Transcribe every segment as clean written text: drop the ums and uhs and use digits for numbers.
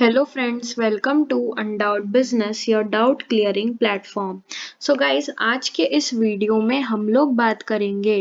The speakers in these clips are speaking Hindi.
Hello friends, welcome to Undoubted Business, your doubt clearing platform. So guys, आज के इस वीडियो में हम लोग बात करेंगे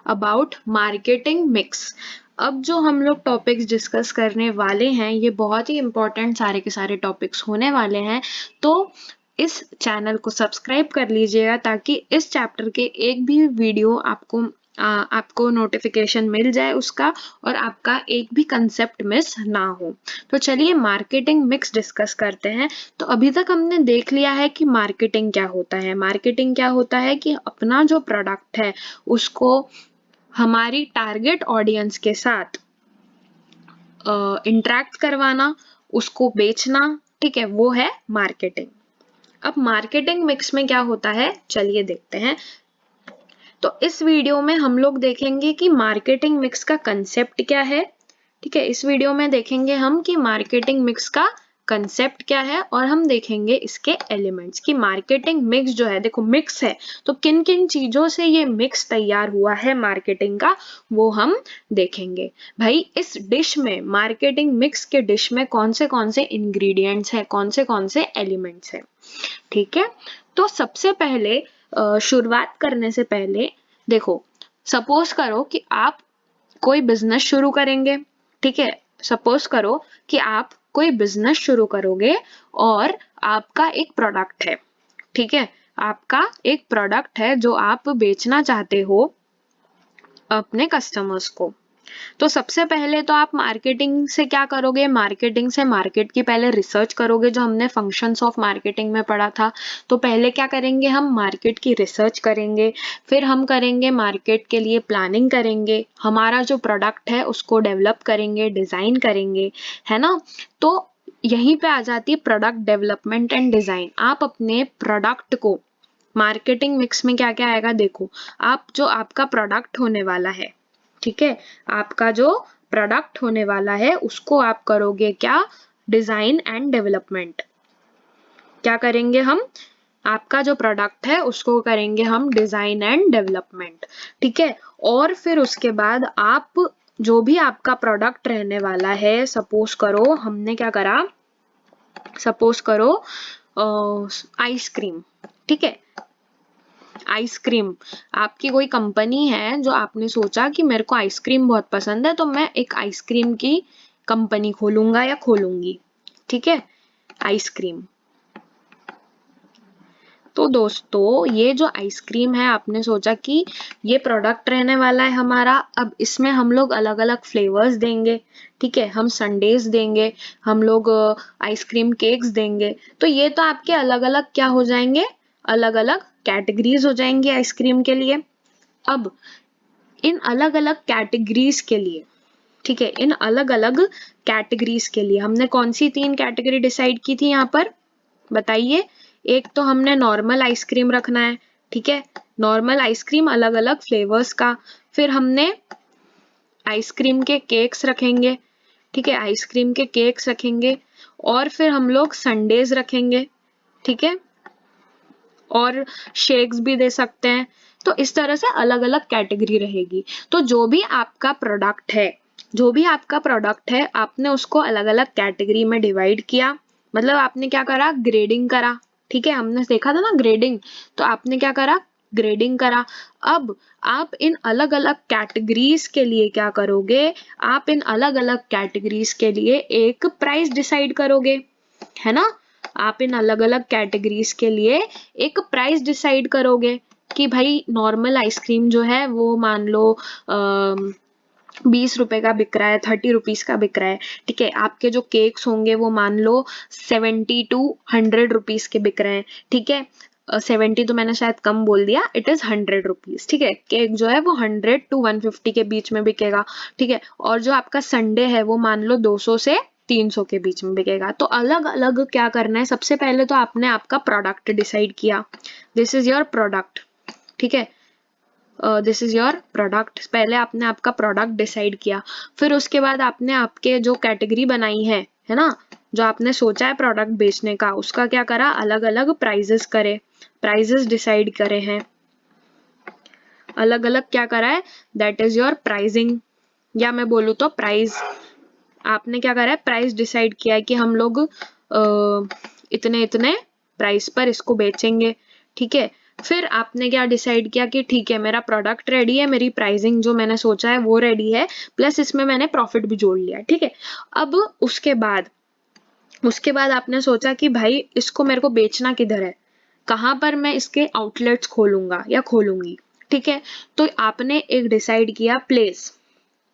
अबाउट मार्केटिंग मिक्स। अब जो हम लोग टॉपिक्स डिस्कस करने वाले हैं ये बहुत ही इम्पोर्टेंट सारे के सारे टॉपिक्स होने वाले हैं, तो इस चैनल को सब्सक्राइब कर लीजिएगा ताकि इस चैप्टर के एक भी वीडियो आपको नोटिफिकेशन मिल जाए उसका और आपका एक भी कंसेप्ट मिस ना हो। तो चलिए मार्केटिंग मिक्स डिस्कस करते हैं। तो अभी तक हमने देख लिया है कि मार्केटिंग क्या होता है। मार्केटिंग क्या होता है कि अपना जो प्रोडक्ट है उसको हमारी टारगेट ऑडियंस के साथ इंटरेक्ट करवाना, उसको बेचना, ठीक है, वो है मार्केटिंग। अब मार्केटिंग मिक्स में क्या होता है, चलिए देखते हैं। तो इस वीडियो में हम लोग देखेंगे कि मार्केटिंग मिक्स का कंसेप्ट क्या है। ठीक है, इस वीडियो में देखेंगे हम कि मार्केटिंग मिक्स का कंसेप्ट क्या है और हम देखेंगे इसके एलिमेंट्स कि मार्केटिंग मिक्स जो है, देखो मिक्स है तो किन किन चीजों से ये मिक्स तैयार हुआ है मार्केटिंग का, वो हम देखेंगे। भाई इस डिश में, मार्केटिंग मिक्स के डिश में कौन से इंग्रेडिएंट्स हैं, कौन से एलिमेंट्स हैं। ठीक है, तो सबसे पहले शुरुआत करने से पहले देखो, सपोज करो कि आप कोई बिजनेस शुरू करेंगे। ठीक है, सपोज करो कि आप कोई बिजनेस शुरू करोगे और आपका एक प्रोडक्ट है। ठीक है, आपका एक प्रोडक्ट है जो आप बेचना चाहते हो अपने कस्टमर्स को। तो सबसे पहले तो आप मार्केटिंग से क्या करोगे, मार्केटिंग से मार्केट की पहले रिसर्च करोगे, जो हमने फंक्शंस ऑफ मार्केटिंग में पढ़ा था। तो पहले क्या करेंगे, हम मार्केट की रिसर्च करेंगे, फिर हम करेंगे मार्केट के लिए प्लानिंग करेंगे, हमारा जो प्रोडक्ट है उसको डेवलप करेंगे, डिजाइन करेंगे, है ना। तो यहीं पे आ जाती है प्रोडक्ट डेवलपमेंट एंड डिजाइन। आप अपने प्रोडक्ट को मार्केटिंग मिक्स में क्या क्या आएगा, देखो, आप जो आपका प्रोडक्ट होने वाला है, ठीक है, आपका जो प्रोडक्ट होने वाला है उसको आप करोगे क्या, डिजाइन एंड डेवलपमेंट। क्या करेंगे हम, आपका जो प्रोडक्ट है उसको करेंगे हम डिजाइन एंड डेवलपमेंट। ठीक है, और फिर उसके बाद आप जो भी आपका प्रोडक्ट रहने वाला है, सपोज करो हमने क्या करा, सपोज करो आइसक्रीम। ठीक है, आइसक्रीम, आपकी कोई कंपनी है जो आपने सोचा कि मेरे को आइसक्रीम बहुत पसंद है तो मैं एक आइसक्रीम की कंपनी खोलूंगा या खोलूंगी। ठीक है, आइसक्रीम। तो दोस्तों ये जो आइसक्रीम है, आपने सोचा कि ये प्रोडक्ट रहने वाला है हमारा, अब इसमें हम लोग अलग अलग फ्लेवर्स देंगे। ठीक है, हम संडेज देंगे, हम लोग आइसक्रीम केक्स देंगे। तो ये तो आपके अलग अलग क्या हो जाएंगे, अलग अलग कैटेगरीज हो जाएंगी आइसक्रीम के लिए। अब इन अलग अलग कैटेगरीज के लिए, ठीक है, इन अलग अलग कैटेगरीज के लिए हमने कौन सी 3 कैटेगरी डिसाइड की थी यहाँ पर, बताइए। एक तो हमने नॉर्मल आइसक्रीम रखना है, ठीक है, नॉर्मल आइसक्रीम अलग अलग फ्लेवर्स का। फिर हमने आइसक्रीम के केक्स रखेंगे, ठीक है, आइसक्रीम के केक्स रखेंगे, और फिर हम लोग संडेज रखेंगे। ठीक है, और शेक्स भी दे सकते हैं। तो इस तरह से अलग अलग कैटेगरी रहेगी। तो जो भी आपका प्रोडक्ट है, जो भी आपका प्रोडक्ट है, आपने उसको अलग अलग कैटेगरी में डिवाइड किया, मतलब आपने क्या करा, ग्रेडिंग करा। ठीक है, हमने देखा था ना ग्रेडिंग, तो आपने क्या करा, ग्रेडिंग करा। अब आप इन अलग अलग कैटेगरीज के लिए क्या करोगे, आप इन अलग अलग कैटेगरीज के लिए एक प्राइस डिसाइड करोगे, है ना। आप इन अलग अलग कैटेगरीज के लिए एक प्राइस डिसाइड करोगे कि भाई नॉर्मल आइसक्रीम जो है वो मान लो 20 रुपए का बिक रहा है, 30 रुपीज का बिक रहा है। ठीक है, आपके जो केक्स होंगे वो मान लो 70 to 100 रुपीज के बिक रहे हैं। ठीक है, 70 तो मैंने शायद कम बोल दिया, इट इज 100 रुपीज। ठीक है, केक जो है वो 100 to 150 के बीच में बिकेगा। ठीक है, और जो आपका संडे है वो मान लो 200 से 300 के बीच में बिकेगा। तो अलग अलग क्या करना है, सबसे पहले तो आपने आपका प्रोडक्ट डिसाइड किया, दिस इज योर प्रोडक्ट। ठीक है, दिस इज योर प्रोडक्ट, पहले आपने आपका प्रोडक्ट डिसाइड किया। फिर उसके बाद आपने आपके जो कैटेगरी बनाई है ना, जो आपने सोचा है प्रोडक्ट बेचने का, उसका क्या करा, अलग अलग प्राइजेस करे, प्राइजेस डिसाइड करे हैं, अलग अलग क्या करा है, दैट इज योर प्राइसिंग, या मैं बोलूँ तो प्राइस। आपने क्या करा है, प्राइस डिसाइड किया है कि हम लोग इतने इतने प्राइस पर इसको बेचेंगे, ठीक है। फिर आपने क्या डिसाइड किया कि ठीक है मेरा प्रोडक्ट रेडी है, मेरी प्राइसिंग जो मैंने सोचा है वो रेडी है, प्लस इसमें मैंने प्रॉफिट भी जोड़ लिया, ठीक है। अब उसके बाद आपने सोचा कि भाई इसको मेरे को बेचना किधर है, कहाँ पर मैं इसके आउटलेट्स खोलूंगा या खोलूंगी, ठीक है। तो आपने एक डिसाइड किया प्लेस,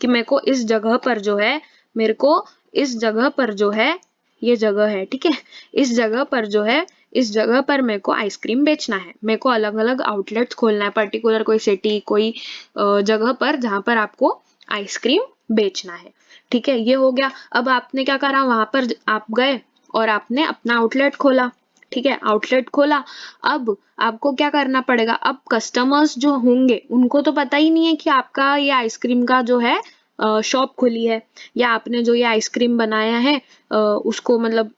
कि मेरे को इस जगह पर जो है, मेरे को इस जगह पर जो है, ये जगह है, ठीक है, इस जगह पर जो है, इस जगह पर मेरे को आइसक्रीम बेचना है, मेरे को अलग अलग आउटलेट्स खोलना है, पर्टिकुलर कोई सिटी, कोई जगह पर जहां पर आपको आइसक्रीम बेचना है, ठीक है। ये हो गया। अब आपने क्या करा, वहां पर आप गए और आपने अपना आउटलेट खोला, ठीक है, आउटलेट खोला। अब आपको क्या करना पड़ेगा, अब कस्टमर्स जो होंगे उनको तो पता ही नहीं है कि आपका ये आइसक्रीम का जो है शॉप खुली है, या आपने जो ये आइसक्रीम बनाया है उसको मतलब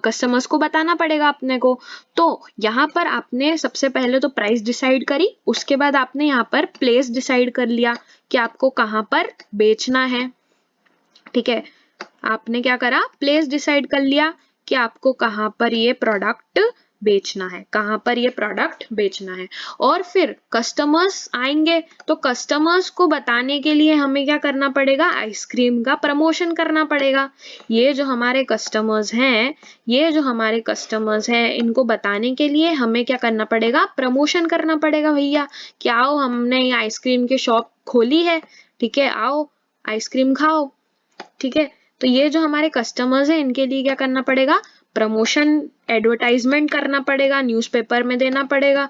कस्टमर्स को बताना पड़ेगा अपने को। तो यहाँ पर आपने सबसे पहले तो प्राइस डिसाइड करी, उसके बाद आपने यहाँ पर प्लेस डिसाइड कर लिया कि आपको कहाँ पर बेचना है, ठीक है। आपने क्या करा, प्लेस डिसाइड कर लिया कि आपको कहाँ पर ये प्रोडक्ट बेचना है, कहाँ पर ये प्रोडक्ट बेचना है। और फिर कस्टमर्स आएंगे, तो कस्टमर्स को बताने के लिए हमें क्या करना पड़ेगा, आइसक्रीम का प्रमोशन करना पड़ेगा। ये जो हमारे कस्टमर्स हैं, इनको बताने के लिए हमें क्या करना पड़ेगा, प्रमोशन करना पड़ेगा भैया, कि आओ हमने ये आइसक्रीम की शॉप खोली है, ठीक है, आओ आइसक्रीम खाओ, ठीक है। तो ये जो हमारे कस्टमर्स हैं इनके लिए क्या करना पड़ेगा, प्रमोशन, एडवर्टाइजमेंट करना पड़ेगा, न्यूज़पेपर में देना पड़ेगा,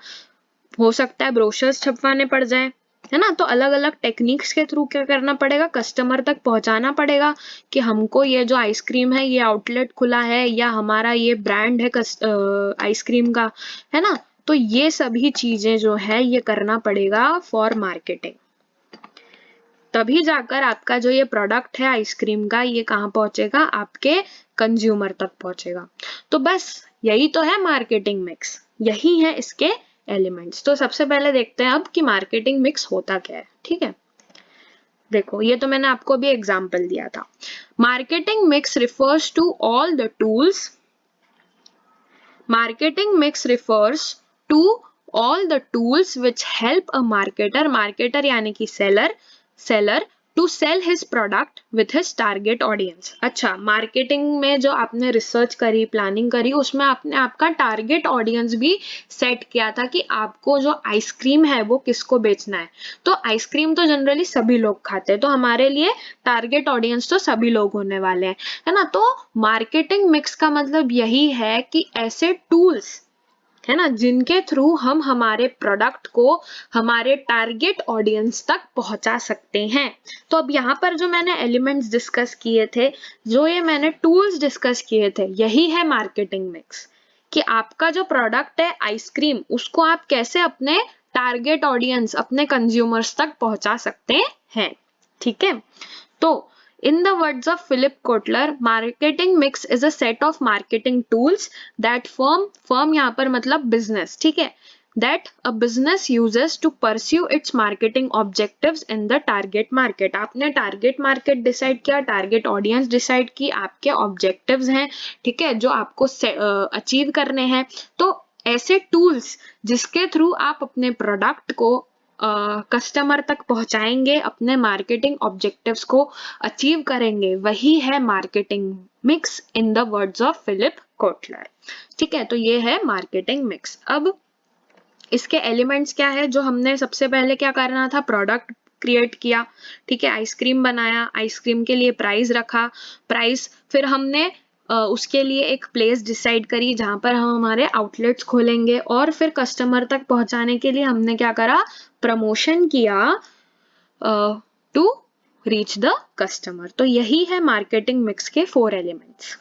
हो सकता है ब्रोशर्स छपवाने पड़ जाए, है ना। तो अलग अलग टेक्निक्स के थ्रू क्या करना पड़ेगा, कस्टमर तक पहुंचाना पड़ेगा कि हमको ये जो आइसक्रीम है, ये आउटलेट खुला है, या हमारा ये ब्रांड है आइसक्रीम का, है ना। तो ये सभी चीजें जो है ये करना पड़ेगा फॉर मार्केटिंग, तभी जाकर आपका जो ये प्रोडक्ट है आइसक्रीम का, ये कहाँ पहुंचेगा, आपके कंज्यूमर तक पहुंचेगा। तो बस यही तो है मार्केटिंग मिक्स, यही है इसके एलिमेंट्स। तो सबसे पहले देखते हैं अब कि मार्केटिंग मिक्स होता क्या है, ठीक है। देखो ये तो मैंने आपको अभी एग्जांपल दिया था। Marketing mix refers to all the tools, marketing mix refers to all the tools which help a marketer यानी कि seller to sell his product with his target audience। अच्छा, मार्केटिंग में जो आपने रिसर्च करी, प्लानिंग करी, उसमें आपने आपका टारगेट ऑडियंस भी सेट किया था कि आपको जो आइसक्रीम है वो किसको बेचना है। तो आइसक्रीम तो जनरली सभी लोग खाते हैं, तो हमारे लिए टारगेट ऑडियंस तो सभी लोग होने वाले हैं, है ना। तो मार्केटिंग मिक्स का मतलब यही है कि ऐसे टूल्स, है ना, जिनके थ्रू हम हमारे प्रोडक्ट को हमारे टारगेट ऑडियंस तक पहुंचा सकते हैं। तो अब यहाँ पर जो मैंने एलिमेंट्स डिस्कस किए थे, जो ये मैंने टूल्स डिस्कस किए थे, यही है मार्केटिंग मिक्स, कि आपका जो प्रोडक्ट है आइसक्रीम, उसको आप कैसे अपने टारगेट ऑडियंस, अपने कंज्यूमर्स तक पहुंचा सकते हैं, ठीक है। तो in the words of Philip Kotler, marketing mix is a set of marketing tools that firm यहाँ पर मतलब business, ठीक है, that a business uses to pursue its marketing objectives in the target market। आपने target market decide किया, target audience decide की, आपके objectives हैं, ठीक है, जो आपको achieve करने हैं। तो ऐसे tools जिसके थ्रू आप अपने प्रोडक्ट को कस्टमर तक पहुंचाएंगे, अपने मार्केटिंग ऑब्जेक्टिव्स को अचीव करेंगे, वही है marketing mix in the words of Philip Kotler, ठीक है। तो ये है मार्केटिंग मिक्स। अब इसके एलिमेंट्स क्या है, जो हमने सबसे पहले क्या करना था, प्रोडक्ट क्रिएट किया, ठीक है, आइसक्रीम बनाया, आइसक्रीम के लिए प्राइस रखा, प्राइस, फिर हमने उसके लिए एक प्लेस डिसाइड करी जहां पर हम हमारे आउटलेट्स खोलेंगे, और फिर कस्टमर तक पहुंचाने के लिए हमने क्या करा, प्रमोशन किया टू रीच द कस्टमर। तो यही है मार्केटिंग मिक्स के 4 एलिमेंट्स।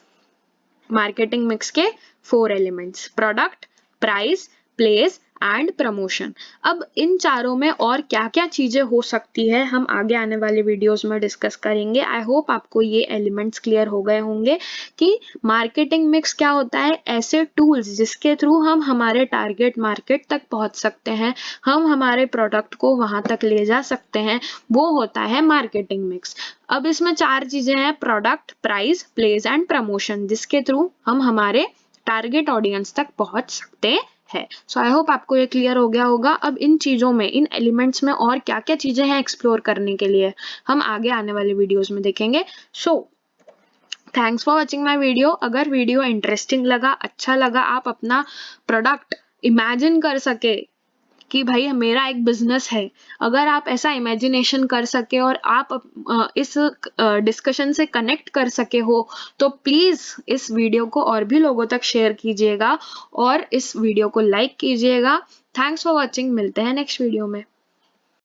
मार्केटिंग मिक्स के 4 elements, product, price, place, and promotion. अब इन चारों में और क्या क्या चीजें हो सकती है हम आगे आने वाले वीडियोस में डिस्कस करेंगे। आई होप आपको ये एलिमेंट्स क्लियर हो गए होंगे कि मार्केटिंग मिक्स क्या होता है, ऐसे टूल्स जिसके थ्रू हम हमारे टारगेट मार्केट तक पहुंच सकते हैं, हम हमारे प्रोडक्ट को वहां तक ले जा सकते हैं, वो होता है मार्केटिंग मिक्स। अब इसमें 4 चीजें हैं, product, price, place and promotion, जिसके थ्रू हम हमारे टारगेट ऑडियंस तक पहुंच सकते है। सो आई होप आपको ये क्लियर हो गया होगा। अब इन चीजों में, इन एलिमेंट्स में और क्या क्या चीजें हैं एक्सप्लोर करने के लिए, हम आगे आने वाले वीडियोस में देखेंगे। So thanks for watching my video. अगर वीडियो इंटरेस्टिंग लगा, अच्छा लगा, आप अपना प्रोडक्ट इमेजिन कर सके कि भाई मेरा एक बिजनेस है, अगर आप ऐसा इमेजिनेशन कर सके और आप इस डिस्कशन से कनेक्ट कर सके हो, तो प्लीज इस वीडियो को और भी लोगों तक शेयर कीजिएगा और इस वीडियो को लाइक कीजिएगा। थैंक्स फॉर वॉचिंग, मिलते हैं नेक्स्ट वीडियो में।